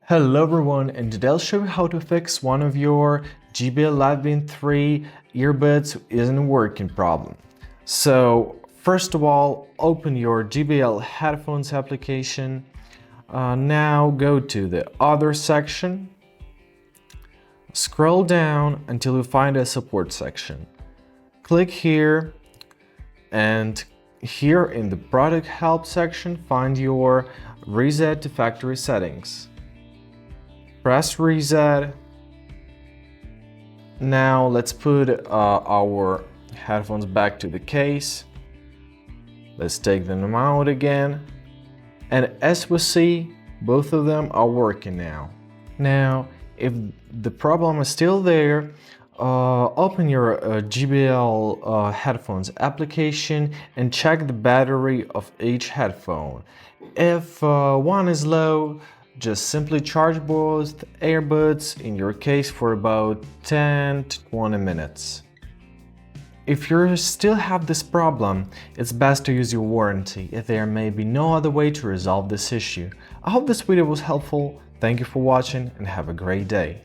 Hello everyone, and today I'll show you how to fix one of your JBL Live Beam 3 earbuds isn't working problem. So first of all, open your JBL headphones application. Now go to the other section. Scroll down until you find a support section. Click here, and here in the product help section find your reset to factory settings. Press reset. Now let's put our headphones back to the case. Let's take them out again. And as we see, both of them are working now. Now, if the problem is still there, open your JBL headphones application and check the battery of each headphone. If one is low, just simply charge both earbuds in your case for about 10 to 20 minutes. If you still have this problem, it's best to use your warranty, if there may be no other way to resolve this issue. I hope this video was helpful. Thank you for watching and have a great day.